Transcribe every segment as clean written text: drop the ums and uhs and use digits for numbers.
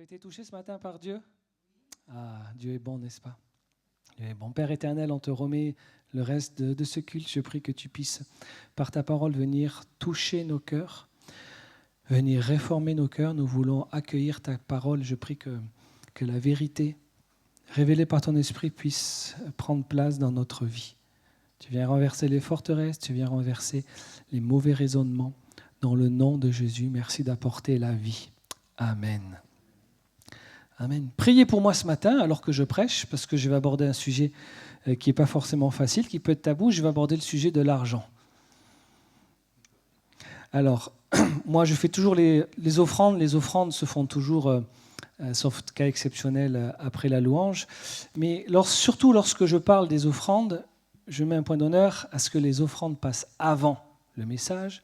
été touché ce matin par Dieu? Ah, Dieu est bon, n'est-ce pas? Dieu est bon. Père éternel, on te remet le reste de ce culte. Je prie que tu puisses, par ta parole, venir toucher nos cœurs, venir réformer nos cœurs. Nous voulons accueillir ta parole. Je prie que la vérité, révélée par ton esprit, puisse prendre place dans notre vie. Tu viens renverser les forteresses, tu viens renverser les mauvais raisonnements. Dans le nom de Jésus, merci d'apporter la vie. Amen. Amen. Priez pour moi ce matin alors que je prêche, parce que je vais aborder un sujet qui n'est pas forcément facile, qui peut être tabou. Je vais aborder le sujet de l'argent. Alors, moi je fais toujours les offrandes. Les offrandes se font toujours, sauf cas exceptionnel, après la louange. Mais surtout lorsque je parle des offrandes, je mets un point d'honneur à ce que les offrandes passent avant le message,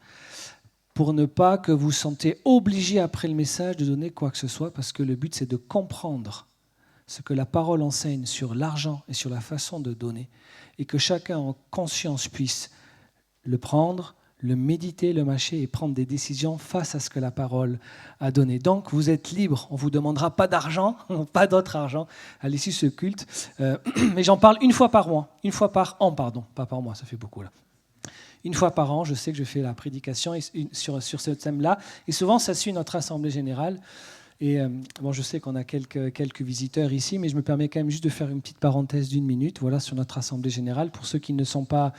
pour ne pas que vous sentez obligé après le message de donner quoi que ce soit, parce que le but c'est de comprendre ce que la parole enseigne sur l'argent et sur la façon de donner, et que chacun en conscience puisse le prendre, le méditer, le mâcher et prendre des décisions face à ce que la parole a donné. Donc vous êtes libre, on ne vous demandera pas d'argent, pas d'autre argent à l'issue de ce culte, mais j'en parle une fois par an, pas par mois, ça fait beaucoup là. Une fois par an, je sais que je fais la prédication sur ce thème-là. Et souvent, ça suit notre assemblée générale. Et je sais qu'on a quelques visiteurs ici, mais je me permets quand même juste de faire une petite parenthèse d'1 minute, voilà, sur notre assemblée générale. Pour ceux qui ne sont pas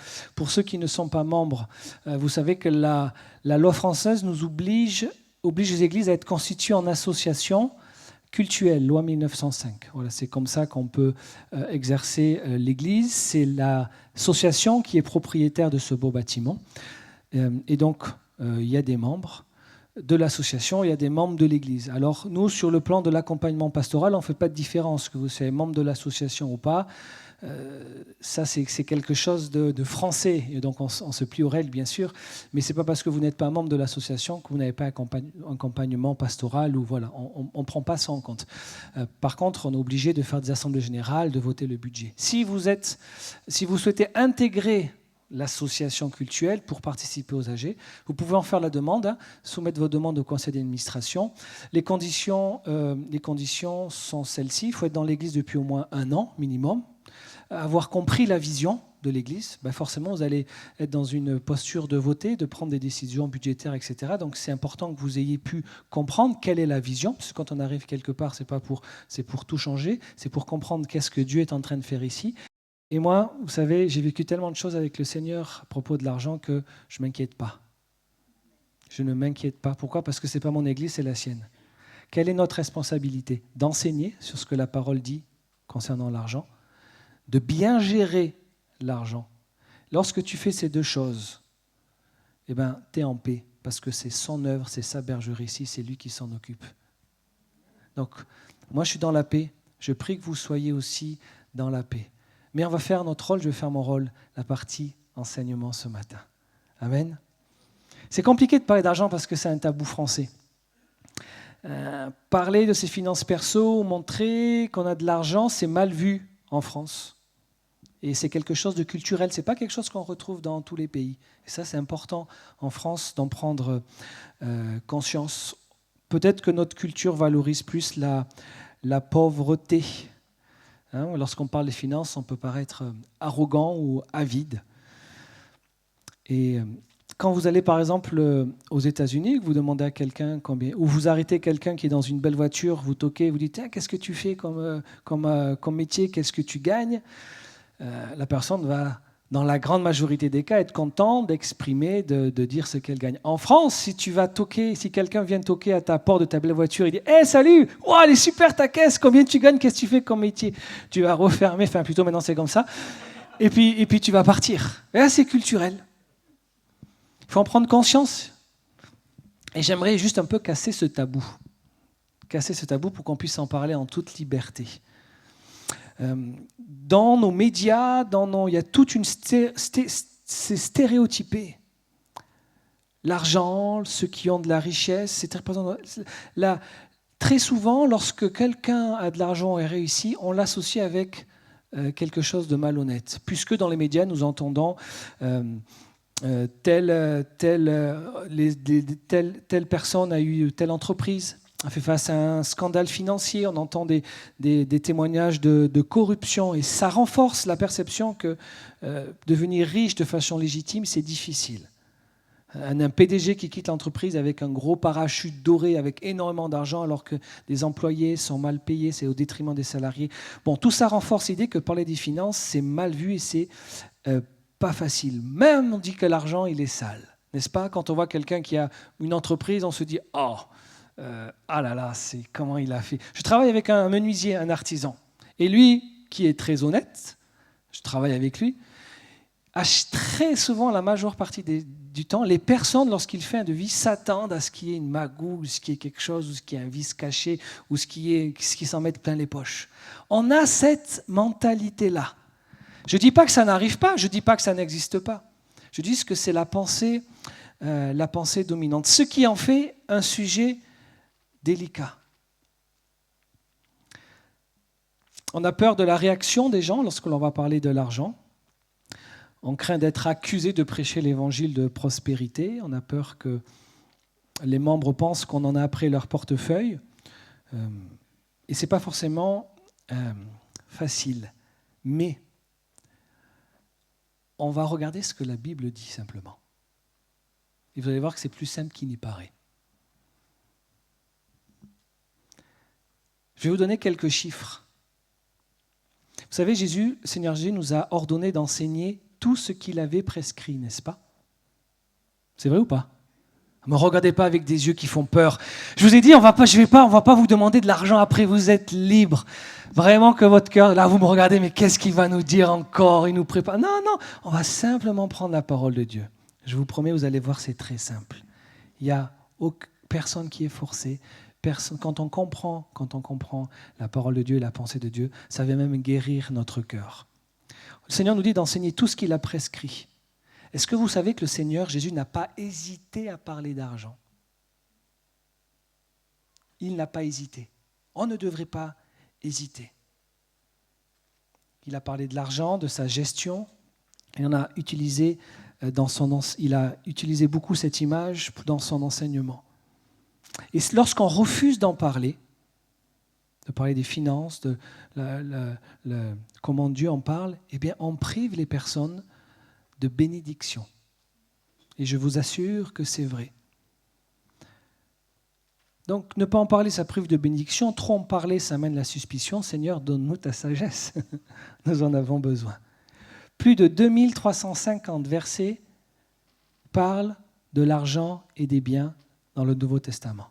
membres, vous savez que la loi française nous oblige les églises à être constituées en association cultuelle, loi 1905. Voilà, c'est comme ça qu'on peut exercer l'Église. C'est l'association qui est propriétaire de ce beau bâtiment. Et donc, il y a des membres de l'association, il y a des membres de l'Église. Alors, nous, sur le plan de l'accompagnement pastoral, on ne fait pas de différence, que vous soyez membre de l'association ou pas. Ça, c'est quelque chose de français, et donc on se plie aux règles, bien sûr, mais ce n'est pas parce que vous n'êtes pas membre de l'association que vous n'avez pas un accompagnement pastoral, ou voilà, on ne prend pas ça en compte. Par contre, on est obligé de faire des assemblées générales, de voter le budget. Si vous souhaitez intégrer l'association cultuelle pour participer aux AG, vous pouvez en faire la demande, soumettre vos demandes au conseil d'administration. Les conditions sont celles-ci. Il faut être dans l'Église depuis au moins 1 an minimum, avoir compris la vision de l'Église. Forcément, vous allez être dans une posture de voter, de prendre des décisions budgétaires, etc. Donc, c'est important que vous ayez pu comprendre quelle est la vision, parce que quand on arrive quelque part, c'est pour tout changer, c'est pour comprendre qu'est-ce que Dieu est en train de faire ici. Et moi, vous savez, j'ai vécu tellement de choses avec le Seigneur à propos de l'argent que je ne m'inquiète pas. Je ne m'inquiète pas. Pourquoi ? Parce que ce n'est pas mon Église, c'est la sienne. Quelle est notre responsabilité ? D'enseigner sur ce que la parole dit concernant l'argent, de bien gérer l'argent. Lorsque tu fais ces 2 choses, tu es en paix, parce que c'est son œuvre, c'est sa bergerie ici, c'est lui qui s'en occupe. Donc, moi je suis dans la paix, je prie que vous soyez aussi dans la paix. Mais on va faire notre rôle, je vais faire mon rôle, la partie enseignement ce matin. Amen. C'est compliqué de parler d'argent parce que c'est un tabou français. Parler de ses finances perso, montrer qu'on a de l'argent, c'est mal vu en France. Et c'est quelque chose de culturel, ce n'est pas quelque chose qu'on retrouve dans tous les pays. Et ça, c'est important en France d'en prendre conscience. Peut-être que notre culture valorise plus la pauvreté. Lorsqu'on parle des finances, on peut paraître arrogant ou avide. Et quand vous allez par exemple aux États-Unis, que vous demandez à quelqu'un combien, ou vous arrêtez quelqu'un qui est dans une belle voiture, vous toquez, vous dites qu'est-ce que tu fais comme métier, qu'est-ce que tu gagnes ? La personne va, dans la grande majorité des cas, être contente d'exprimer, de dire ce qu'elle gagne. En France, si quelqu'un vient toquer à ta porte de ta belle voiture, il dit « Hey, salut, oh, elle est super ta caisse, combien tu gagnes, qu'est-ce que tu fais comme métier ?» Tu vas refermer, plutôt maintenant c'est comme ça, et puis tu vas partir. Et là, c'est culturel. Il faut en prendre conscience. Et j'aimerais juste un peu casser ce tabou pour qu'on puisse en parler en toute liberté. Dans nos médias, il y a toute une c'est stéréotypé. L'argent, ceux qui ont de la richesse, c'est très souvent, lorsque quelqu'un a de l'argent et réussit, on l'associe avec quelque chose de malhonnête. Puisque dans les médias, nous entendons telle personne a eu telle entreprise, fait face à un scandale financier, on entend des témoignages de corruption, et ça renforce la perception que devenir riche de façon légitime, c'est difficile. Un PDG qui quitte l'entreprise avec un gros parachute doré, avec énormément d'argent, alors que les employés sont mal payés, c'est au détriment des salariés. Bon, tout ça renforce l'idée que parler des finances, c'est mal vu et c'est pas facile. Même on dit que l'argent, il est sale, n'est-ce pas? Quand on voit quelqu'un qui a une entreprise, on se dit « Oh, ah là là, c'est comment il a fait ». Je travaille avec un menuisier, un artisan. Et lui, qui est très honnête, je travaille avec lui, très souvent, la majeure partie du temps, les personnes, lorsqu'il fait un devis, s'attendent à ce qu'il y ait une magouille, ce qu'il y ait quelque chose, ou ce qu'il y ait un vice caché, ou ce qui s'en mette plein les poches. On a cette mentalité-là. Je ne dis pas que ça n'arrive pas, je ne dis pas que ça n'existe pas. Je dis que c'est la pensée dominante, ce qui en fait un sujet délicat. On a peur de la réaction des gens lorsque l'on va parler de l'argent. On craint d'être accusé de prêcher l'évangile de prospérité. On a peur que les membres pensent qu'on en a après leur portefeuille. Et ce n'est pas forcément facile. Mais on va regarder ce que la Bible dit simplement. Et vous allez voir que c'est plus simple qu'il n'y paraît. Je vais vous donner quelques chiffres. Vous savez, Seigneur Jésus nous a ordonné d'enseigner tout ce qu'il avait prescrit, n'est-ce pas? C'est vrai ou pas? Ne me regardez pas avec des yeux qui font peur. Je vous ai dit, on va pas vous demander de l'argent après, vous êtes libre. Vraiment que votre cœur, là vous me regardez, mais qu'est-ce qu'il va nous dire encore? Il nous prépare. Non, on va simplement prendre la parole de Dieu. Je vous promets, vous allez voir, c'est très simple. Il n'y a personne qui est forcé. Quand on comprend la parole de Dieu et la pensée de Dieu, ça va même guérir notre cœur. Le Seigneur nous dit d'enseigner tout ce qu'il a prescrit. Est-ce que vous savez que le Seigneur Jésus n'a pas hésité à parler d'argent? Il n'a pas hésité. On ne devrait pas hésiter. Il a parlé de l'argent, de sa gestion, et il a utilisé beaucoup cette image dans son enseignement. Et lorsqu'on refuse d'en parler, de parler des finances, de comment Dieu en parle, eh bien, on prive les personnes de bénédiction. Et je vous assure que c'est vrai. Donc, ne pas en parler, ça prive de bénédiction. Trop en parler, ça mène la suspicion. Seigneur, donne-nous ta sagesse. Nous en avons besoin. Plus de 2350 versets parlent de l'argent et des biens dans le Nouveau Testament.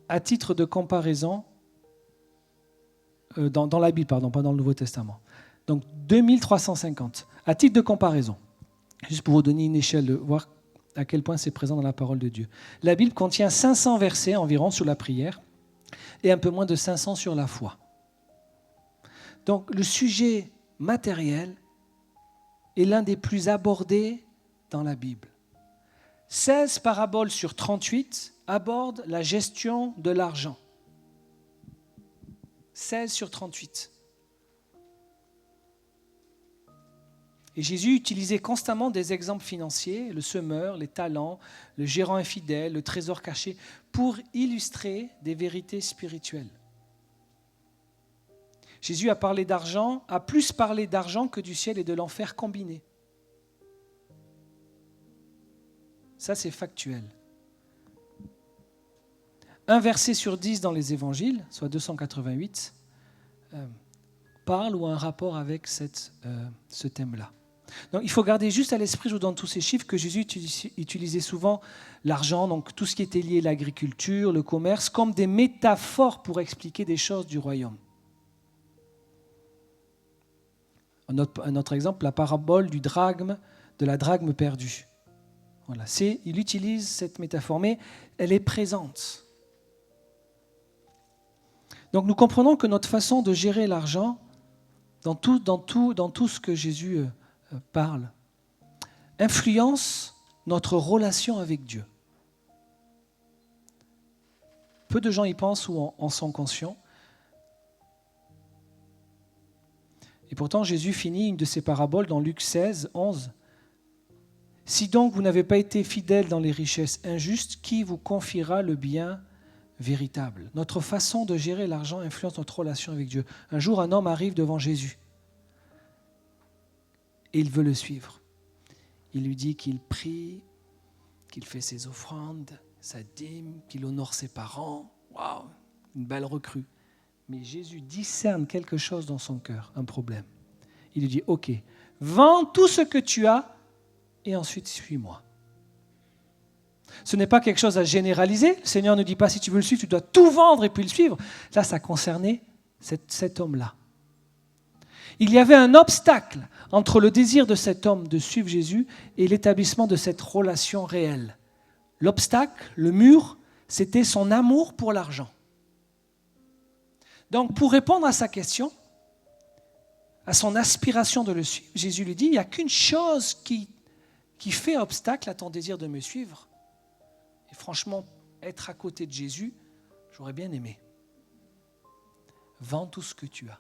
À titre de comparaison, dans la Bible, pas dans le Nouveau Testament. Donc 2350. À titre de comparaison, juste pour vous donner une échelle, de voir à quel point c'est présent dans la parole de Dieu. La Bible contient 500 versets environ sur la prière et un peu moins de 500 sur la foi. Donc le sujet matériel est l'un des plus abordés dans la Bible. 16 paraboles sur 38 abordent la gestion de l'argent. 16 sur 38. Et Jésus utilisait constamment des exemples financiers, le semeur, les talents, le gérant infidèle, le trésor caché, pour illustrer des vérités spirituelles. Jésus a plus parlé d'argent que du ciel et de l'enfer combinés. Ça, c'est factuel. Un verset sur 10 dans les évangiles, soit 288, parle ou a un rapport avec ce thème-là. Donc, il faut garder juste à l'esprit, je vous donne tous ces chiffres, que Jésus utilisait souvent l'argent, donc tout ce qui était lié à l'agriculture, le commerce, comme des métaphores pour expliquer des choses du royaume. Un autre exemple, la parabole de la drachme perdue. Voilà, il utilise cette métaphore, mais elle est présente. Donc nous comprenons que notre façon de gérer l'argent, dans tout ce que Jésus parle, influence notre relation avec Dieu. Peu de gens y pensent ou en sont conscients. Et pourtant, Jésus finit une de ses paraboles dans Luc 16, 11. Si donc vous n'avez pas été fidèle dans les richesses injustes, qui vous confiera le bien véritable? Notre façon de gérer l'argent influence notre relation avec Dieu. Un jour, un homme arrive devant Jésus et il veut le suivre. Il lui dit qu'il prie, qu'il fait ses offrandes, sa dîme, qu'il honore ses parents. Waouh, une belle recrue. Mais Jésus discerne quelque chose dans son cœur, un problème. Il lui dit, ok, vends tout ce que tu as et ensuite suis-moi. Ce n'est pas quelque chose à généraliser. Le Seigneur ne dit pas, si tu veux le suivre, tu dois tout vendre et puis le suivre. Là, ça concernait cet homme-là. Il y avait un obstacle entre le désir de cet homme de suivre Jésus et l'établissement de cette relation réelle. L'obstacle, le mur, c'était son amour pour l'argent. Donc, pour répondre à sa question, à son aspiration de le suivre, Jésus lui dit, il n'y a qu'une chose qui fait obstacle à ton désir de me suivre. Et franchement, être à côté de Jésus, j'aurais bien aimé. Vends tout ce que tu as.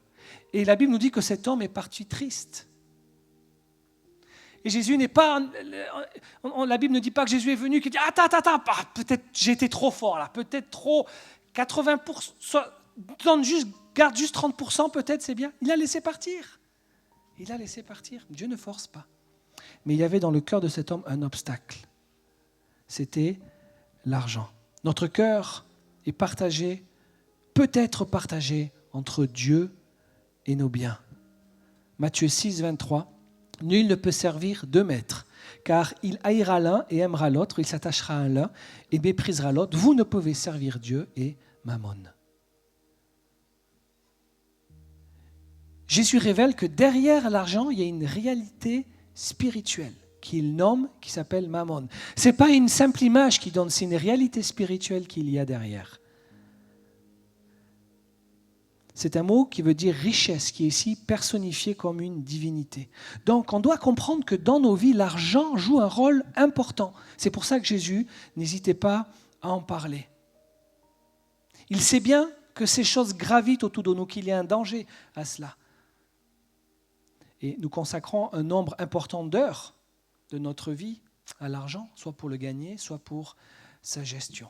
Et la Bible nous dit que cet homme est parti triste. Et Jésus n'est pas... La Bible ne dit pas que Jésus est venu, qui dit « Attends, peut-être j'ai été trop fort là, peut-être trop... 80%, garde juste 30%, peut-être c'est bien. » Il a laissé partir. Il a laissé partir. Dieu ne force pas. Mais il y avait dans le cœur de cet homme un obstacle. C'était l'argent. Notre cœur est partagé, peut être partagé entre Dieu et nos biens. Matthieu 6, 23. Nul ne peut servir deux maîtres, car il haïra l'un et aimera l'autre, il s'attachera à l'un et méprisera l'autre. Vous ne pouvez servir Dieu et Mammon. Jésus révèle que derrière l'argent, il y a une réalité spirituelle qu'il nomme, qui s'appelle Mammon. Ce n'est pas une simple image qui donne, c'est une réalité spirituelle qu'il y a derrière. C'est un mot qui veut dire richesse, qui est ici personnifié comme une divinité. Donc on doit comprendre que dans nos vies, l'argent joue un rôle important. C'est pour ça que Jésus n'hésitait pas à en parler. Il sait bien que ces choses gravitent autour de nous, qu'il y a un danger à cela. Et nous consacrons un nombre important d'heures de notre vie à l'argent, soit pour le gagner, soit pour sa gestion.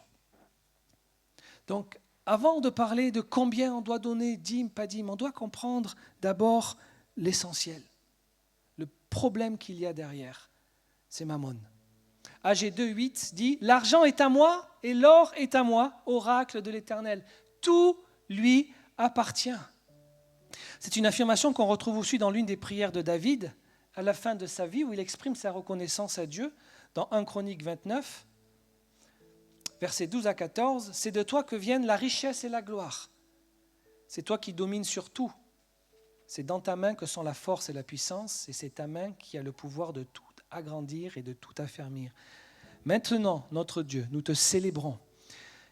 Donc, avant de parler de combien on doit donner, dîme, pas dîme, on doit comprendre d'abord l'essentiel. Le problème qu'il y a derrière, c'est Mammon. AG 2.8 dit « L'argent est à moi et l'or est à moi, oracle de l'Éternel. Tout lui appartient. » C'est une affirmation qu'on retrouve aussi dans l'une des prières de David, à la fin de sa vie, où il exprime sa reconnaissance à Dieu, dans 1 Chronique 29. Versets 12 à 14, « C'est de toi que viennent la richesse et la gloire. C'est toi qui domines sur tout. C'est dans ta main que sont la force et la puissance, et c'est ta main qui a le pouvoir de tout agrandir et de tout affermir. Maintenant, notre Dieu, nous te célébrons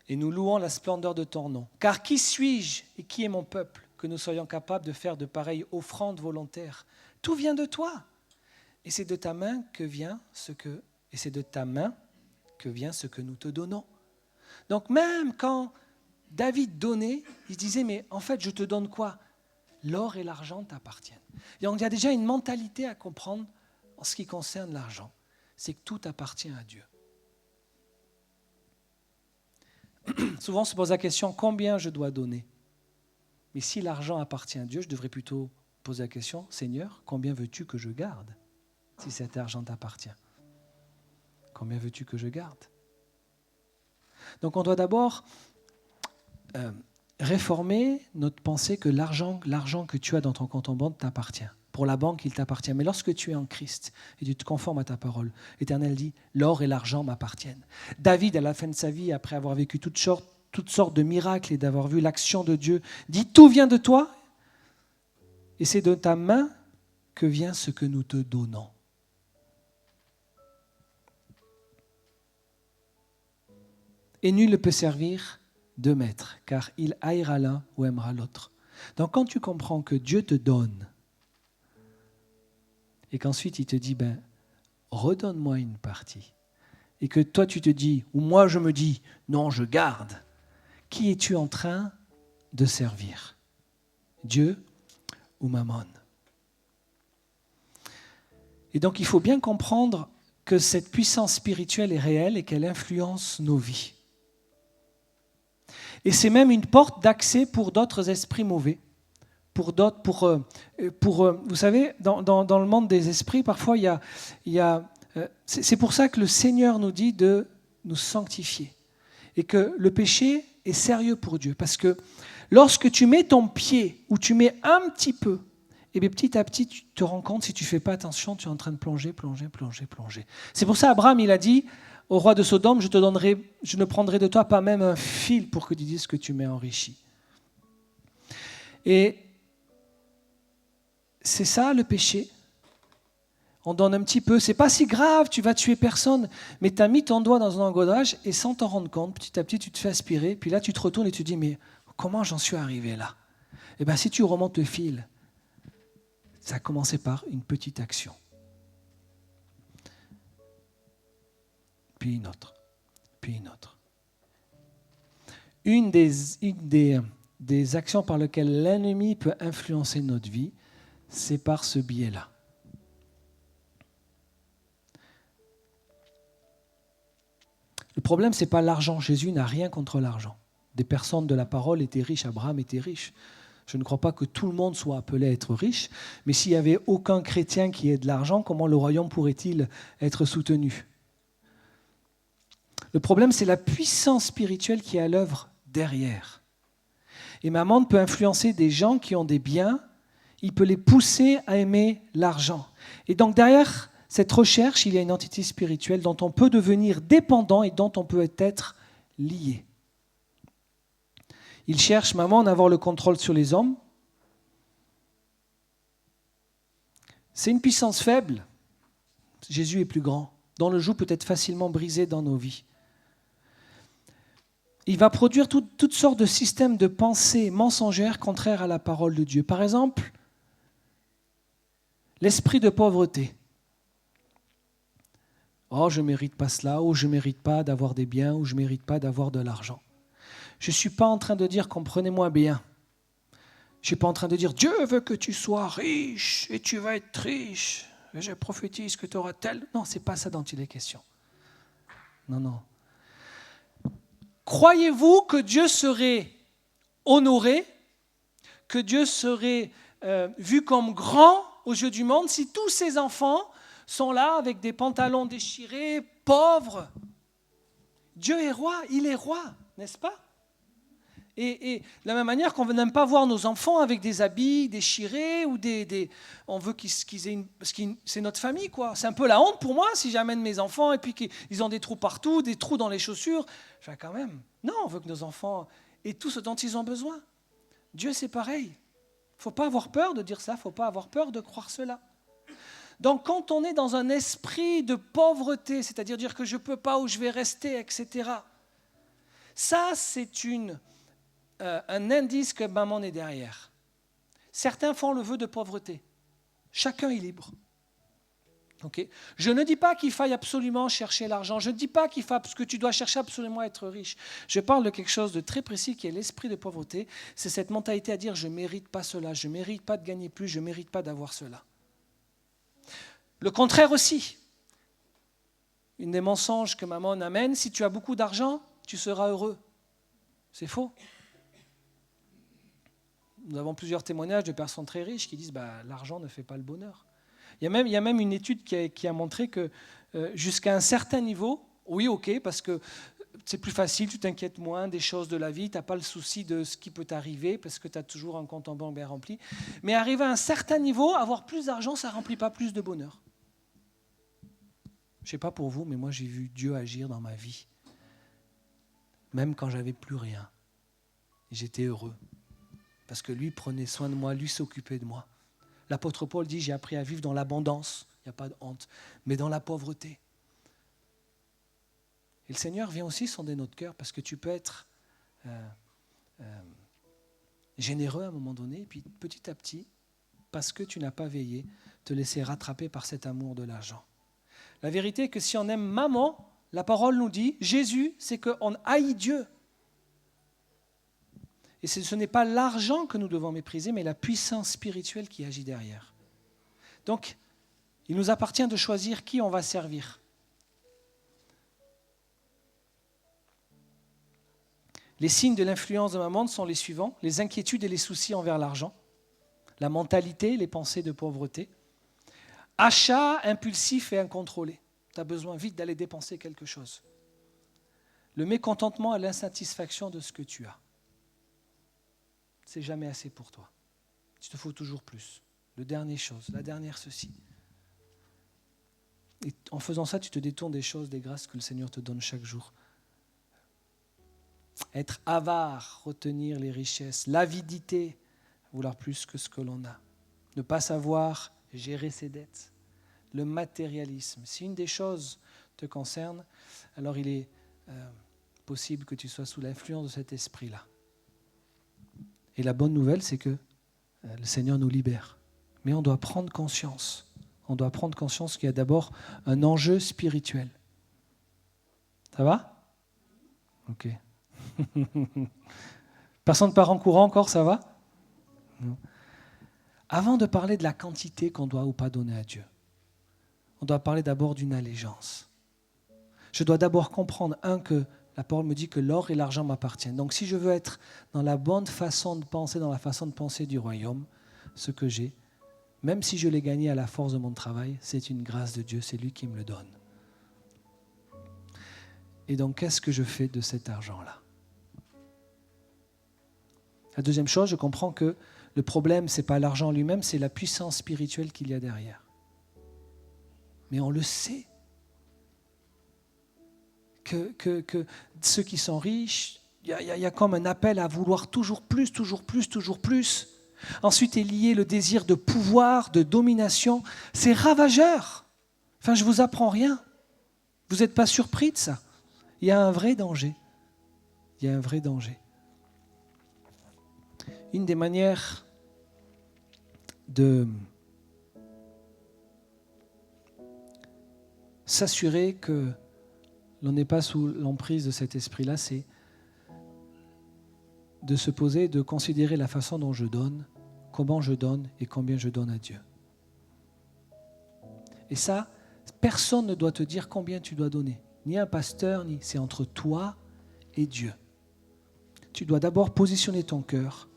et nous louons la splendeur de ton nom. Car qui suis-je et qui est mon peuple que nous soyons capables de faire de pareilles offrandes volontaires? Tout vient de toi. Et c'est de ta main que vient ce que nous te donnons. » Donc même quand David donnait, il disait, mais en fait, je te donne quoi? L'or et l'argent t'appartiennent. Et donc il y a déjà une mentalité à comprendre en ce qui concerne l'argent. C'est que tout appartient à Dieu. Souvent on se pose la question, combien je dois donner? Mais si l'argent appartient à Dieu, je devrais plutôt poser la question, Seigneur, combien veux-tu que je garde si cet argent t'appartient? Combien veux-tu que je garde? Donc on doit d'abord réformer notre pensée que l'argent que tu as dans ton compte en banque t'appartient. Pour la banque, il t'appartient. Mais lorsque tu es en Christ et tu te conformes à ta parole, l'Éternel dit, l'or et l'argent m'appartiennent. David, à la fin de sa vie, après avoir vécu toutes sortes de miracles et d'avoir vu l'action de Dieu, dit, tout vient de toi et c'est de ta main que vient ce que nous te donnons. Et nul ne peut servir deux maîtres, car il haïra l'un ou aimera l'autre. Donc quand tu comprends que Dieu te donne, et qu'ensuite il te dit, redonne-moi une partie, et que toi tu te dis, ou moi je me dis, non, je garde, qui es-tu en train de servir? Dieu ou Mammon? Et donc il faut bien comprendre que cette puissance spirituelle est réelle et qu'elle influence nos vies. Et c'est même une porte d'accès pour d'autres esprits mauvais. Vous savez, dans le monde des esprits, parfois, c'est pour ça que le Seigneur nous dit de nous sanctifier. Et que le péché est sérieux pour Dieu. Parce que lorsque tu mets ton pied, ou tu mets un petit peu, et bien petit à petit, tu te rends compte, si tu ne fais pas attention, tu es en train de plonger. C'est pour ça Abraham, il a dit au roi de Sodome, je ne prendrai de toi pas même un fil pour que tu dises que tu m'as enrichi. Et c'est ça le péché. On donne un petit peu, c'est pas si grave, tu vas tuer personne, mais tu as mis ton doigt dans un engrenage et sans t'en rendre compte, petit à petit, tu te fais aspirer, puis là, tu te retournes et tu te dis, mais comment j'en suis arrivé là ? Eh bien, si tu remontes le fil, ça a commencé par une petite action. Puis une autre, puis une autre. Une des actions par lesquelles l'ennemi peut influencer notre vie, c'est par ce biais-là. Le problème, ce n'est pas l'argent. Jésus n'a rien contre l'argent. Des personnes de la parole étaient riches, Abraham était riche. Je ne crois pas que tout le monde soit appelé à être riche, mais s'il n'y avait aucun chrétien qui ait de l'argent, comment le royaume pourrait-il être soutenu ? Le problème, c'est la puissance spirituelle qui est à l'œuvre derrière. Et Mammon peut influencer des gens qui ont des biens, il peut les pousser à aimer l'argent. Et donc derrière cette recherche, il y a une entité spirituelle dont on peut devenir dépendant et dont on peut être lié. Il cherche, Mammon, à avoir le contrôle sur les hommes. C'est une puissance faible. Jésus est plus grand, dont le joug peut être facilement brisé dans nos vies. Il va produire toutes sortes de systèmes de pensée mensongères contraires à la parole de Dieu. Par exemple, l'esprit de pauvreté. Oh, je ne mérite pas cela, ou je ne mérite pas d'avoir des biens, ou je ne mérite pas d'avoir de l'argent. Je ne suis pas en train de dire comprenez-moi bien. Je ne suis pas en train de dire Dieu veut que tu sois riche et tu vas être riche. Et je prophétise que tu auras tel. Non, ce n'est pas ça dont il est question. Non. Croyez-vous que Dieu serait honoré, que Dieu serait vu comme grand aux yeux du monde si tous ses enfants sont là avec des pantalons déchirés, pauvres? Dieu est roi, il est roi, n'est-ce pas? Et de la même manière qu'on n'aime pas voir nos enfants avec des habits déchirés ou on veut qu'ils aient parce que c'est notre famille, quoi. C'est un peu la honte pour moi si j'amène mes enfants et puis qu'ils ont des trous partout, des trous dans les chaussures. Je vais quand même. Non, on veut que nos enfants aient tout ce dont ils ont besoin. Dieu, c'est pareil. Il ne faut pas avoir peur de dire ça, il ne faut pas avoir peur de croire cela. Donc quand on est dans un esprit de pauvreté, c'est-à-dire dire que je ne peux pas, où je vais rester, etc., ça, c'est un indice que Mammon est derrière. Certains font le vœu de pauvreté. Chacun est libre. Okay. Je ne dis pas qu'il faille absolument chercher l'argent. Je ne dis pas que tu dois chercher absolument à être riche. Je parle de quelque chose de très précis qui est l'esprit de pauvreté. C'est cette mentalité à dire je ne mérite pas cela, je ne mérite pas de gagner plus, je ne mérite pas d'avoir cela. Le contraire aussi. Une des mensonges que Mammon amène, si tu as beaucoup d'argent, tu seras heureux. C'est faux. Nous avons plusieurs témoignages de personnes très riches qui disent l'argent ne fait pas le bonheur. Il y a même une étude qui a montré que jusqu'à un certain niveau, oui, ok, parce que c'est plus facile, tu t'inquiètes moins des choses de la vie, tu n'as pas le souci de ce qui peut t'arriver parce que tu as toujours un compte en banque bien rempli. Mais arriver à un certain niveau, avoir plus d'argent, ça ne remplit pas plus de bonheur. Je ne sais pas pour vous, mais moi j'ai vu Dieu agir dans ma vie. Même quand j'avais plus rien. J'étais heureux. Parce que lui prenait soin de moi, lui s'occupait de moi. L'apôtre Paul dit, j'ai appris à vivre dans l'abondance, il n'y a pas de honte, mais dans la pauvreté. Et le Seigneur vient aussi sonder notre cœur, parce que tu peux être généreux à un moment donné, et puis petit à petit, parce que tu n'as pas veillé, te laisser rattraper par cet amour de l'argent. La vérité est que si on aime Mammon, la parole nous dit, Jésus, c'est qu'on haït Dieu. Et ce n'est pas l'argent que nous devons mépriser, mais la puissance spirituelle qui agit derrière. Donc, il nous appartient de choisir qui on va servir. Les signes de l'influence de ma montre sont les suivants, les inquiétudes et les soucis envers l'argent, la mentalité, les pensées de pauvreté, achat impulsif et incontrôlé. Tu as besoin vite d'aller dépenser quelque chose. Le mécontentement et l'insatisfaction de ce que tu as. C'est jamais assez pour toi. Il te faut toujours plus. Le dernier chose, la dernière ceci. Et en faisant ça, tu te détournes des choses, des grâces que le Seigneur te donne chaque jour. Être avare, retenir les richesses, l'avidité, vouloir plus que ce que l'on a. Ne pas savoir gérer ses dettes. Le matérialisme. Si une des choses te concerne, alors il est possible que tu sois sous l'influence de cet esprit-là. Et la bonne nouvelle, c'est que le Seigneur nous libère. Mais on doit prendre conscience. On doit prendre conscience qu'il y a d'abord un enjeu spirituel. Ça va ? Ok. Personne ne part en courant encore, ça va ? Non. Avant de parler de la quantité qu'on doit ou pas donner à Dieu, on doit parler d'abord d'une allégeance. Je dois d'abord comprendre, que la parole me dit que l'or et l'argent m'appartiennent. Donc si je veux être dans la bonne façon de penser, dans la façon de penser du royaume, ce que j'ai, même si je l'ai gagné à la force de mon travail, c'est une grâce de Dieu, c'est lui qui me le donne. Et donc qu'est-ce que je fais de cet argent-là ? La deuxième chose, je comprends que le problème, ce n'est pas l'argent lui-même, c'est la puissance spirituelle qu'il y a derrière. Mais on le sait. Que ceux qui sont riches, il y a comme un appel à vouloir toujours plus, toujours plus, toujours plus. Ensuite est lié le désir de pouvoir, de domination. C'est ravageur. Enfin, je ne vous apprends rien. Vous n'êtes pas surpris de ça. Il y a un vrai danger. Il y a un vrai danger. Une des manières de s'assurer que l'on n'est pas sous l'emprise de cet esprit-là, c'est de se poser, de considérer la façon dont je donne, comment je donne et combien je donne à Dieu. Et ça, personne ne doit te dire combien tu dois donner. Ni un pasteur, c'est entre toi et Dieu. Tu dois d'abord positionner ton cœur.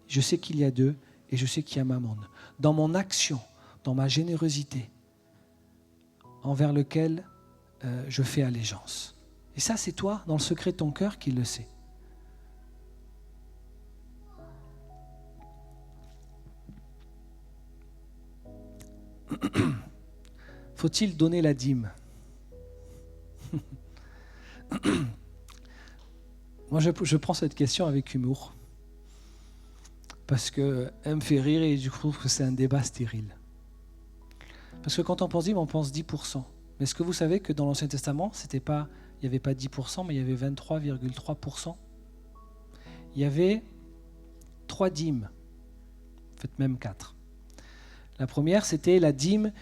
Je sais qu'il y a Dieu et je sais qu'il y a Mammon. Dans mon action, dans ma générosité, envers lequel je fais allégeance. Et ça, c'est toi, dans le secret de ton cœur, qui le sais. Faut-il donner la dîme ? Moi, je prends cette question avec humour. Parce qu'elle me fait rire et je trouve que c'est un débat stérile. Parce que quand on pense dîme, on pense 10%. Mais est-ce que vous savez que dans l'Ancien Testament, il n'y avait pas 10%, mais il y avait 23,3%. Il y avait 3 dîmes, en fait même 4. La première, c'était la dîme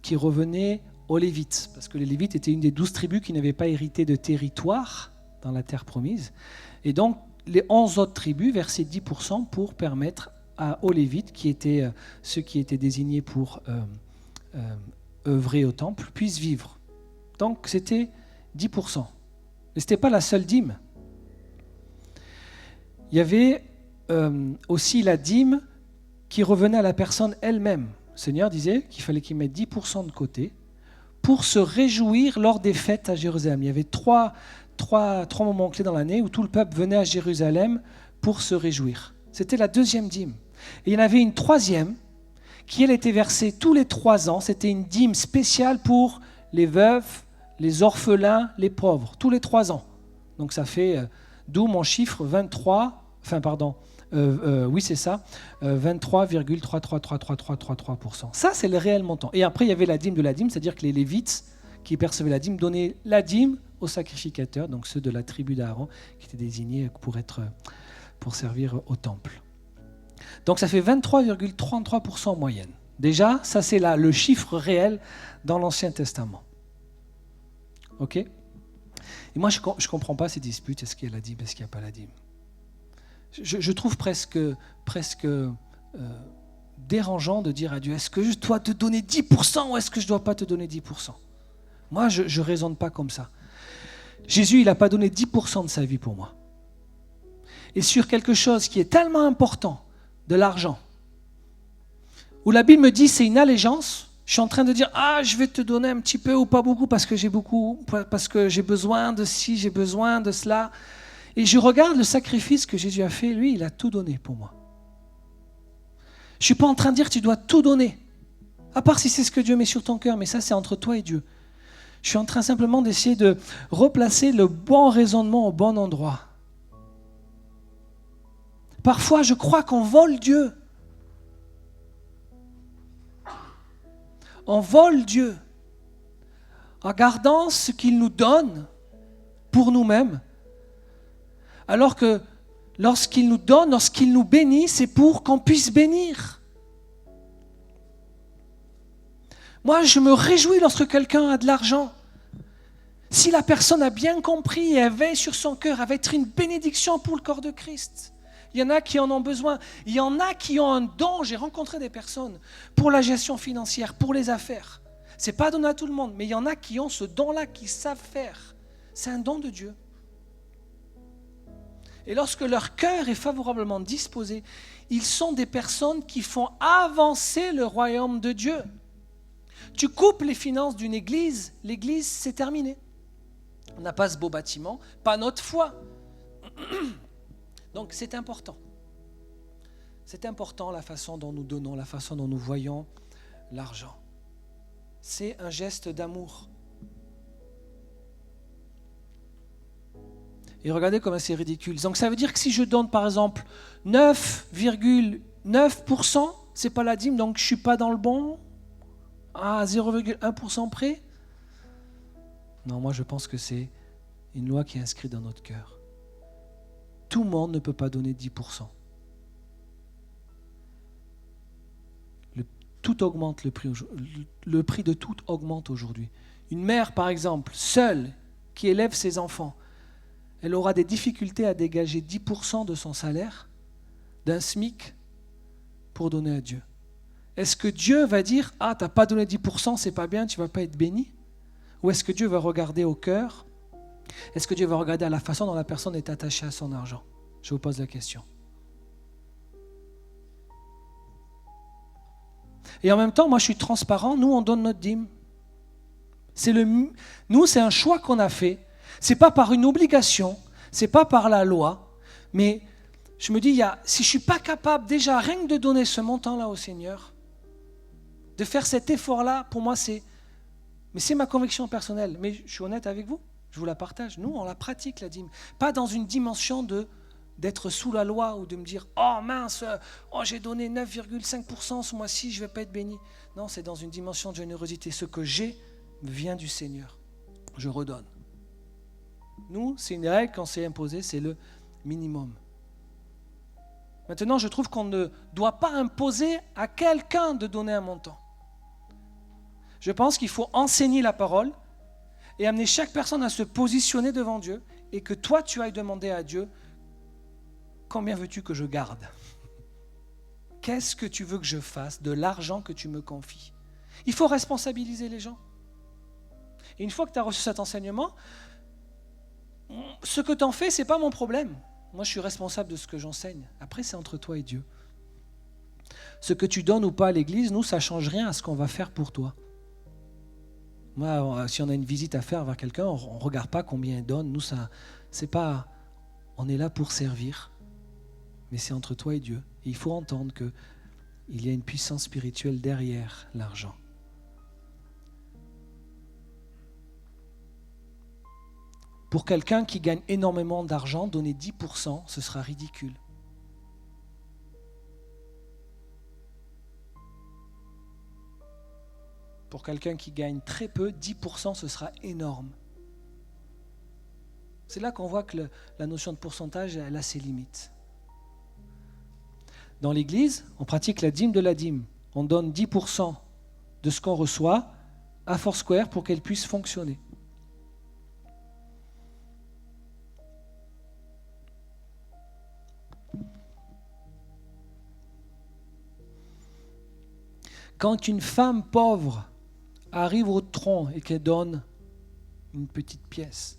qui revenait aux Lévites, parce que les Lévites étaient une des 12 tribus qui n'avaient pas hérité de territoire dans la terre promise. Et donc, les 11 autres tribus versaient 10% pour permettre aux Lévites, qui étaient ceux qui étaient désignés pour œuvrer au temple, puissent vivre. Donc, c'était 10%. Mais ce n'était pas la seule dîme. Il y avait aussi la dîme qui revenait à la personne elle-même. Le Seigneur disait qu'il fallait qu'il mette 10% de côté pour se réjouir lors des fêtes à Jérusalem. Il y avait trois moments clés dans l'année où tout le peuple venait à Jérusalem pour se réjouir. C'était la deuxième dîme. Et il y en avait une troisième qui, elle, était versée tous les 3 ans. C'était une dîme spéciale pour les veuves, les orphelins, les pauvres, tous les 3 ans. Donc ça fait, d'où mon chiffre 23,33333333%. Ça, c'est le réel montant. Et après, il y avait la dîme de la dîme, c'est-à-dire que les Lévites qui percevaient la dîme donnaient la dîme aux sacrificateurs, donc ceux de la tribu d'Aaron qui étaient désignés pour servir au temple. Donc ça fait 23,33% en moyenne. Déjà, ça c'est là le chiffre réel dans l'Ancien Testament. Ok ? Et moi, je ne comprends pas ces disputes. Est-ce qu'il y a la dîme, est-ce qu'il n'y a pas la dîme ? Je trouve presque dérangeant de dire à Dieu, est-ce que je dois te donner 10% ou est-ce que je ne dois pas te donner 10% ? Moi, je ne raisonne pas comme ça. Jésus, il n'a pas donné 10% de sa vie pour moi. et sur quelque chose qui est tellement important, de l'argent, où la Bible me dit c'est une allégeance, je suis en train de dire je vais te donner un petit peu ou pas beaucoup parce que j'ai besoin de ci, j'ai besoin de cela. Et je regarde le sacrifice que Jésus a fait, lui, il a tout donné pour moi. Je ne suis pas en train de dire tu dois tout donner, à part si c'est ce que Dieu met sur ton cœur, mais ça c'est entre toi et Dieu. Je suis en train simplement d'essayer de replacer le bon raisonnement au bon endroit. Parfois, je crois qu'on vole Dieu. On vole Dieu en gardant ce qu'il nous donne pour nous-mêmes, alors que lorsqu'il nous donne, lorsqu'il nous bénit, c'est pour qu'on puisse bénir. Moi, je me réjouis lorsque quelqu'un a de l'argent. Si la personne a bien compris et elle veille sur son cœur, elle va être une bénédiction pour le corps de Christ. Il y en a qui en ont besoin. Il y en a qui ont un don. J'ai rencontré des personnes pour la gestion financière, pour les affaires. Ce n'est pas donné à tout le monde, mais il y en a qui ont ce don-là, qui savent faire. C'est un don de Dieu. Et lorsque leur cœur est favorablement disposé, ils sont des personnes qui font avancer le royaume de Dieu. Tu coupes les finances d'une église, l'église, c'est terminé. On n'a pas ce beau bâtiment, pas notre foi. Donc c'est important. C'est important la façon dont nous donnons, la façon dont nous voyons l'argent. C'est un geste d'amour. Et regardez comment c'est ridicule. Donc ça veut dire que si je donne par exemple 9,9%, c'est pas la dîme, donc je ne suis pas dans le bon, à 0,1% près. Non, moi je pense que c'est une loi qui est inscrite dans notre cœur. Tout le monde ne peut pas donner 10%. Tout augmente, le prix de tout augmente aujourd'hui. Une mère, par exemple, seule, qui élève ses enfants, elle aura des difficultés à dégager 10% de son salaire, d'un SMIC, pour donner à Dieu. Est-ce que Dieu va dire « Ah, tu n'as pas donné 10%, c'est pas bien, tu ne vas pas être béni » Ou est-ce que Dieu va regarder au cœur? Est-ce que Dieu va regarder à la façon dont la personne est attachée à son argent? Je vous pose la question. Et en même temps, moi je suis transparent, nous on donne notre dîme. Nous c'est un choix qu'on a fait. C'est pas par une obligation, c'est pas par la loi, mais je me dis, si je ne suis pas capable déjà rien que de donner ce montant-là au Seigneur, de faire cet effort-là, pour moi c'est ma conviction personnelle. Mais je suis honnête avec vous, je vous la partage. Nous, on la pratique la dîme. Pas dans une dimension d'être sous la loi ou de me dire « Oh mince, j'ai donné 9,5% ce mois-ci, je ne vais pas être béni. » Non, c'est dans une dimension de générosité. Ce que j'ai vient du Seigneur. Je redonne. Nous, c'est une règle qu'on s'est imposée, c'est le minimum. Maintenant, je trouve qu'on ne doit pas imposer à quelqu'un de donner un montant. Je pense qu'il faut enseigner la parole et amener chaque personne à se positionner devant Dieu et que toi, tu ailles demander à Dieu « Combien veux-tu que je garde ? Qu'est-ce que tu veux que je fasse de l'argent que tu me confies ?» Il faut responsabiliser les gens. Et une fois que tu as reçu cet enseignement, ce que tu en fais, ce n'est pas mon problème. Moi, je suis responsable de ce que j'enseigne. Après, c'est entre toi et Dieu. Ce que tu donnes ou pas à l'église, nous, ça ne change rien à ce qu'on va faire pour toi. Moi, si on a une visite à faire vers quelqu'un, on ne regarde pas combien il donne. Nous, ça, c'est pas, on est là pour servir. Mais c'est entre toi et Dieu. Et il faut entendre qu'il y a une puissance spirituelle derrière l'argent. Pour quelqu'un qui gagne énormément d'argent, donner 10%, ce sera ridicule. Pour quelqu'un qui gagne très peu, 10%, ce sera énorme. C'est là qu'on voit que la notion de pourcentage, elle a ses limites. Dans l'Église, on pratique la dîme de la dîme. On donne 10% de ce qu'on reçoit à Foursquare pour qu'elle puisse fonctionner. Quand une femme pauvre arrive au tronc et qu'elle donne une petite pièce,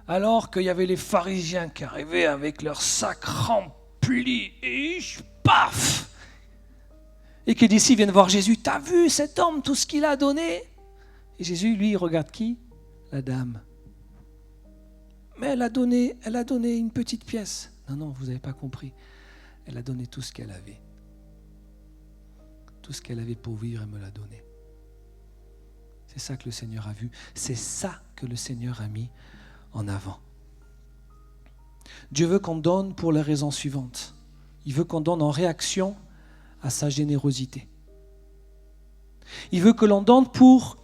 alors qu'il y avait les pharisiens qui arrivaient avec leur sac rempli, et paf! Et que d'ici viennent voir Jésus. T'as vu cet homme, tout ce qu'il a donné? Et Jésus, lui, il regarde qui? La dame. Mais elle a donné une petite pièce. Non, vous n'avez pas compris. Elle a donné tout ce qu'elle avait. Tout ce qu'elle avait pour vivre, elle me l'a donné. C'est ça que le Seigneur a vu. C'est ça que le Seigneur a mis en avant. Dieu veut qu'on donne pour les raisons suivantes. Il veut qu'on donne en réaction à sa générosité. Il veut que l'on donne pour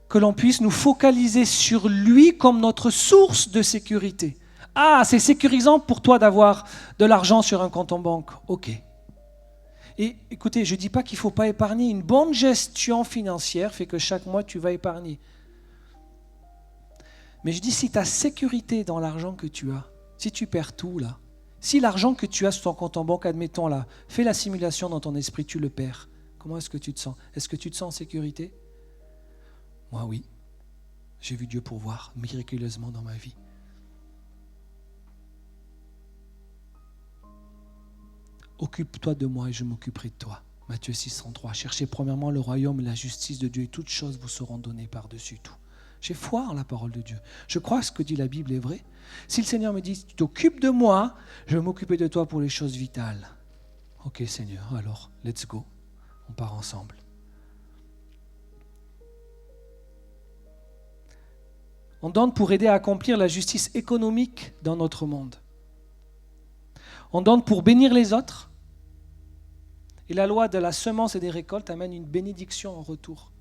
que l'on puisse nous focaliser sur lui comme notre source de sécurité. Ah, c'est sécurisant pour toi d'avoir de l'argent sur un compte en banque. Ok. Et écoutez, je ne dis pas qu'il ne faut pas épargner. Une bonne gestion financière fait que chaque mois, tu vas épargner. Mais je dis, si ta sécurité dans l'argent que tu as, si tu perds tout là, si l'argent que tu as sur ton compte en banque, admettons là, fais la simulation dans ton esprit, tu le perds, comment est-ce que tu te sens? Est-ce que tu te sens en sécurité? Moi, oui. J'ai vu Dieu pourvoir miraculeusement dans ma vie. Occupe-toi de moi et je m'occuperai de toi. Matthieu 6,33. Cherchez premièrement le royaume et la justice de Dieu et toutes choses vous seront données par-dessus tout. J'ai foi en la parole de Dieu. Je crois que ce que dit la Bible est vrai. Si le Seigneur me dit, tu t'occupes de moi, je vais m'occuper de toi pour les choses vitales. Ok Seigneur, alors, let's go. On part ensemble. On donne pour aider à accomplir la justice économique dans notre monde. On donne pour bénir les autres. Et la loi de la semence et des récoltes amène une bénédiction en retour.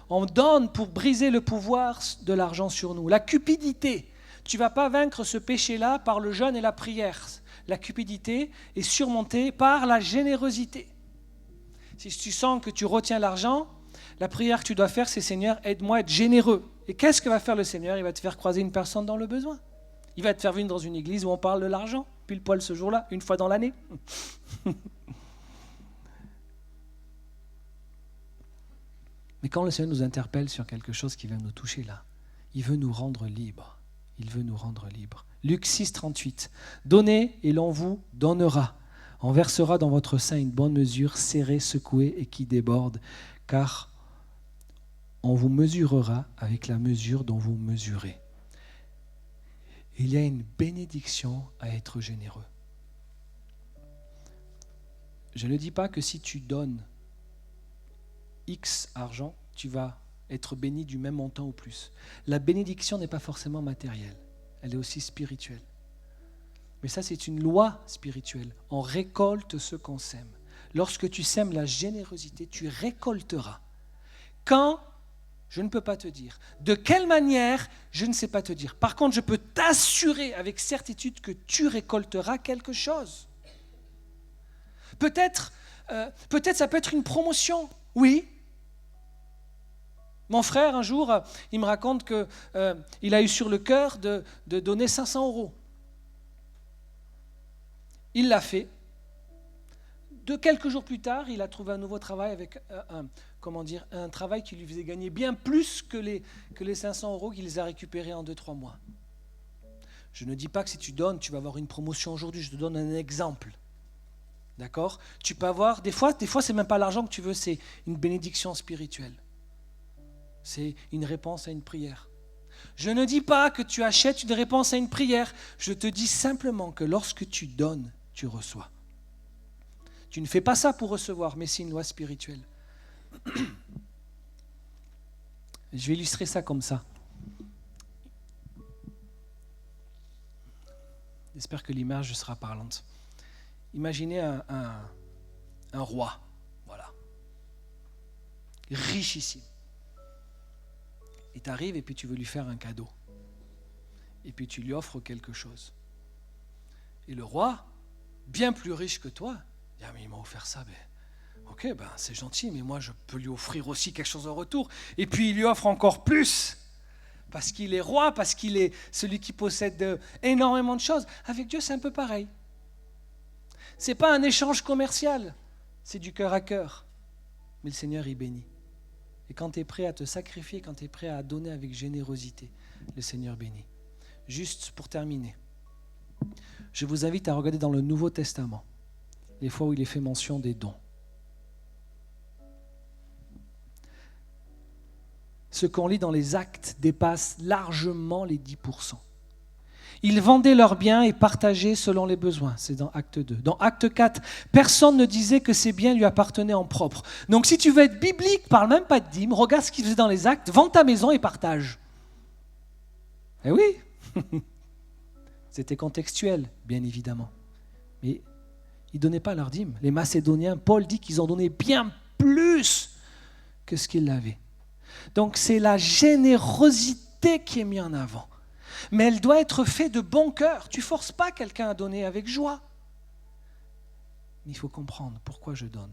On donne pour briser le pouvoir de l'argent sur nous. La cupidité. Tu ne vas pas vaincre ce péché-là par le jeûne et la prière. La cupidité est surmontée par la générosité. Si tu sens que tu retiens l'argent, la prière que tu dois faire, c'est Seigneur, aide-moi à être généreux. Et qu'est-ce que va faire le Seigneur? Il va te faire croiser une personne dans le besoin. Il va te faire venir dans une église où on parle de l'argent, pile poil ce jour-là, une fois dans l'année. Mais quand le Seigneur nous interpelle sur quelque chose qui vient nous toucher là, il veut nous rendre libres. Il veut nous rendre libres. Luc 6, 38. Donnez et l'on vous donnera. On versera dans votre sein une bonne mesure, serrée, secouée et qui déborde, car on vous mesurera avec la mesure dont vous mesurez. Il y a une bénédiction à être généreux. Je ne dis pas que si tu donnes X argent, tu vas être béni du même montant ou plus. La bénédiction n'est pas forcément matérielle, elle est aussi spirituelle. Mais ça, c'est une loi spirituelle. On récolte ce qu'on sème. Lorsque tu sèmes la générosité, tu récolteras. Quand? Je ne peux pas te dire. De quelle manière? Je ne sais pas te dire. Par contre, je peux t'assurer avec certitude que tu récolteras quelque chose. Peut-être ça peut être une promotion, oui. Mon frère, un jour, il me raconte qu'il a eu sur le cœur de donner 500 €. Il l'a fait. Quelques jours plus tard, il a trouvé un nouveau travail avec un travail qui lui faisait gagner bien plus que les 500 € qu'il a récupérés en 2-3 mois. Je ne dis pas que si tu donnes, tu vas avoir une promotion aujourd'hui. Je te donne un exemple. D'accord? Tu peux avoir, des fois, c'est même pas l'argent que tu veux, c'est une bénédiction spirituelle. C'est une réponse à une prière. Je ne dis pas que tu achètes une réponse à une prière. Je te dis simplement que lorsque tu donnes, tu reçois. Tu ne fais pas ça pour recevoir, mais c'est une loi spirituelle. Je vais illustrer ça comme ça. J'espère que l'image sera parlante. Imaginez un roi, voilà, richissime. Il t'arrive et puis tu veux lui faire un cadeau. Et puis tu lui offres quelque chose. Et le roi, bien plus riche que toi, dit, ah mais il m'a offert ça, ok, c'est gentil, mais moi je peux lui offrir aussi quelque chose en retour. Et puis il lui offre encore plus, parce qu'il est roi, parce qu'il est celui qui possède énormément de choses. Avec Dieu, c'est un peu pareil. Ce n'est pas un échange commercial, c'est du cœur à cœur. Mais le Seigneur, il bénit. Et quand tu es prêt à te sacrifier, quand tu es prêt à donner avec générosité, le Seigneur bénit. juste pour terminer, je vous invite à regarder dans le Nouveau Testament les fois où il est fait mention des dons. Ce qu'on lit dans les Actes dépasse largement les 10%. Ils vendaient leurs biens et partageaient selon les besoins. C'est dans Acte 2. Dans Acte 4, personne ne disait que ses biens lui appartenaient en propre. Donc si tu veux être biblique, parle même pas de dîmes, regarde ce qu'ils faisaient dans les Actes, vends ta maison et partage. Eh oui, c'était contextuel, bien évidemment. Mais ils ne donnaient pas leur dîme. Les Macédoniens, Paul dit qu'ils en donnaient bien plus que ce qu'ils avaient. Donc c'est la générosité qui est mise en avant. Mais elle doit être faite de bon cœur. Tu ne forces pas quelqu'un à donner avec joie. Mais il faut comprendre pourquoi je donne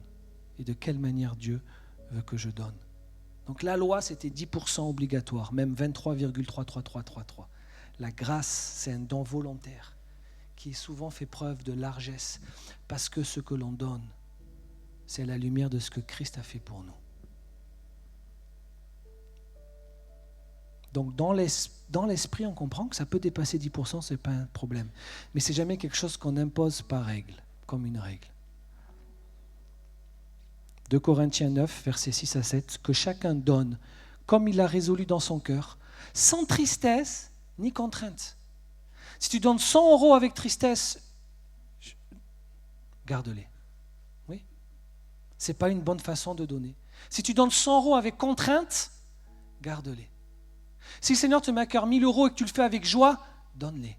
et de quelle manière Dieu veut que je donne. Donc la loi, c'était 10% obligatoire, même 23,33333. La grâce, c'est un don volontaire qui souvent fait preuve de largesse parce que ce que l'on donne, c'est la lumière de ce que Christ a fait pour nous. Donc dans l'esprit, on comprend que ça peut dépasser 10%, ce n'est pas un problème. Mais ce n'est jamais quelque chose qu'on impose par règle, comme une règle. 2 Corinthiens 9, versets 6 à 7, que chacun donne comme il a résolu dans son cœur, sans tristesse ni contrainte. Si tu donnes 100 € avec tristesse, garde-les. Oui. Ce n'est pas une bonne façon de donner. Si tu donnes 100 € avec contrainte, garde-les. Si le Seigneur te met à cœur 1000 € et que tu le fais avec joie, donne-les.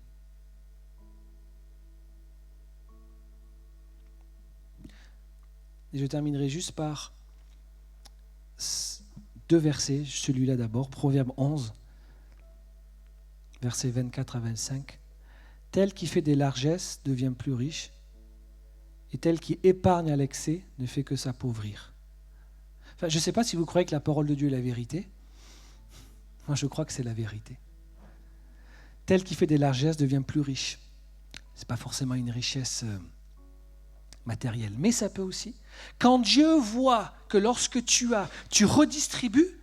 Et je terminerai juste par 2 versets, celui-là d'abord, Proverbe 11, versets 24 à 25. Tel qui fait des largesses devient plus riche, et tel qui épargne à l'excès ne fait que s'appauvrir. Enfin, je ne sais pas si vous croyez que la parole de Dieu est la vérité. Moi, je crois que c'est la vérité. Tel qui fait des largesses devient plus riche. Ce n'est pas forcément une richesse matérielle, mais ça peut aussi. Quand Dieu voit que lorsque tu as, tu redistribues,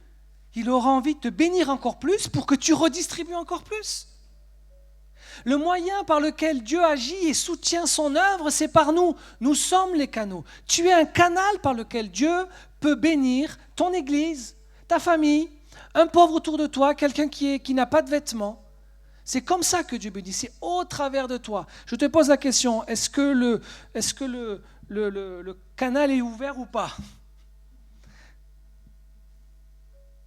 il aura envie de te bénir encore plus pour que tu redistribues encore plus. Le moyen par lequel Dieu agit et soutient son œuvre, c'est par nous. Nous sommes les canaux. Tu es un canal par lequel Dieu peut bénir ton église, ta famille, un pauvre autour de toi, quelqu'un qui n'a pas de vêtements. C'est comme ça que Dieu bénit, c'est au travers de toi. Je te pose la question, est-ce que le canal est ouvert ou pas?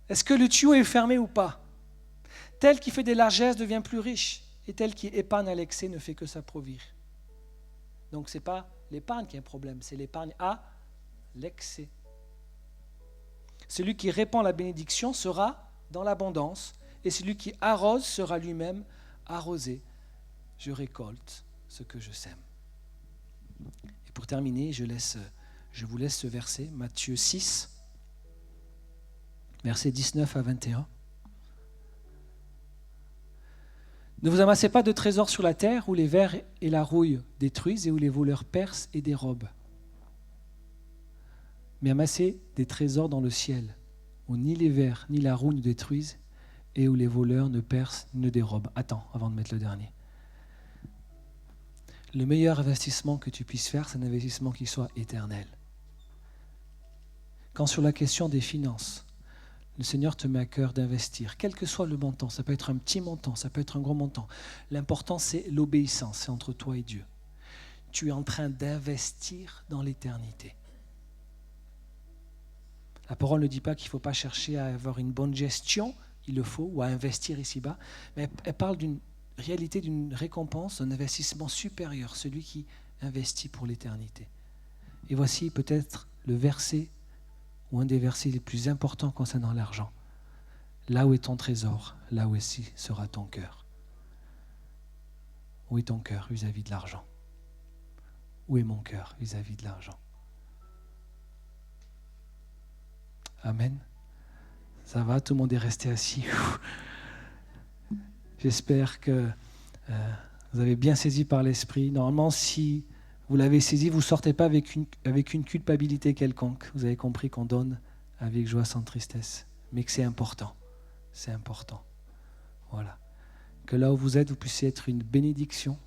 Est-ce que le tuyau est fermé ou pas? Tel qui fait des largesses devient plus riche, et tel qui épargne à l'excès ne fait que s'appauvrir. Donc ce n'est pas l'épargne qui est un problème, c'est l'épargne à l'excès. Celui qui répand la bénédiction sera dans l'abondance, et celui qui arrose sera lui-même arrosé. Je récolte ce que je sème. Et pour terminer, je vous laisse ce verset, Matthieu 6, versets 19 à 21. Ne vous amassez pas de trésors sur la terre où les vers et la rouille détruisent et où les voleurs percent et dérobent. Mais amassez des trésors dans le ciel, où ni les vers ni la rouille ne détruisent et où les voleurs ne percent ni ne dérobent. Attends, avant de mettre le dernier. Le meilleur investissement que tu puisses faire, c'est un investissement qui soit éternel. Quand sur la question des finances, le Seigneur te met à cœur d'investir, quel que soit le montant, ça peut être un petit montant, ça peut être un gros montant. L'important, c'est l'obéissance, c'est entre toi et Dieu. Tu es en train d'investir dans l'éternité. La parole ne dit pas qu'il ne faut pas chercher à avoir une bonne gestion, il le faut, ou à investir ici-bas, mais elle parle d'une réalité, d'une récompense, d'un investissement supérieur, celui qui investit pour l'éternité. Et voici peut-être le verset, ou un des versets les plus importants concernant l'argent. Là où est ton trésor, là où aussi sera ton cœur. Où est ton cœur vis-à-vis de l'argent? Où est mon cœur vis-à-vis de l'argent? Amen. Ça va, tout le monde est resté assis. J'espère que vous avez bien saisi par l'esprit. Normalement, si vous l'avez saisi, vous ne sortez pas avec une culpabilité quelconque. Vous avez compris qu'on donne avec joie sans tristesse, mais que c'est important. C'est important. Voilà. que là où vous êtes, vous puissiez être une bénédiction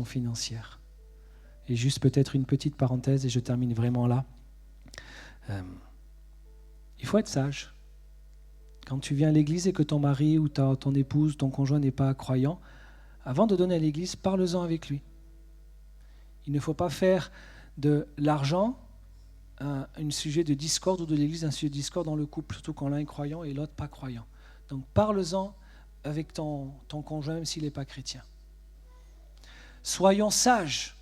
financière. Et juste peut-être une petite parenthèse, et je termine vraiment là. Il faut être sage. Quand tu viens à l'église et que ton mari ou ton épouse, ton conjoint n'est pas croyant, avant de donner à l'église, parle-en avec lui. Il ne faut pas faire de l'argent un sujet de discorde ou de l'église un sujet de discorde dans le couple, surtout quand l'un est croyant et l'autre pas croyant. Donc parle-en avec ton conjoint, même s'il n'est pas chrétien. Soyons sages.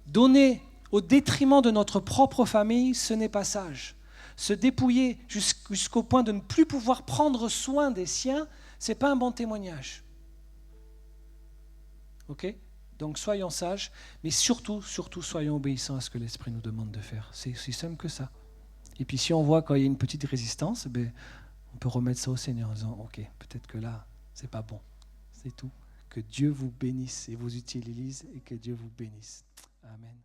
Donner au détriment de notre propre famille, ce n'est pas sage. Se dépouiller jusqu'au point de ne plus pouvoir prendre soin des siens, ce n'est pas un bon témoignage. Ok ? Donc soyons sages, mais surtout, soyons obéissants à ce que l'Esprit nous demande de faire. C'est aussi simple que ça. Et puis si on voit quand il y a une petite résistance, on peut remettre ça au Seigneur en disant, ok, peut-être que là, c'est pas bon. C'est tout. Que Dieu vous bénisse et vous utilise et que Dieu vous bénisse. Amen.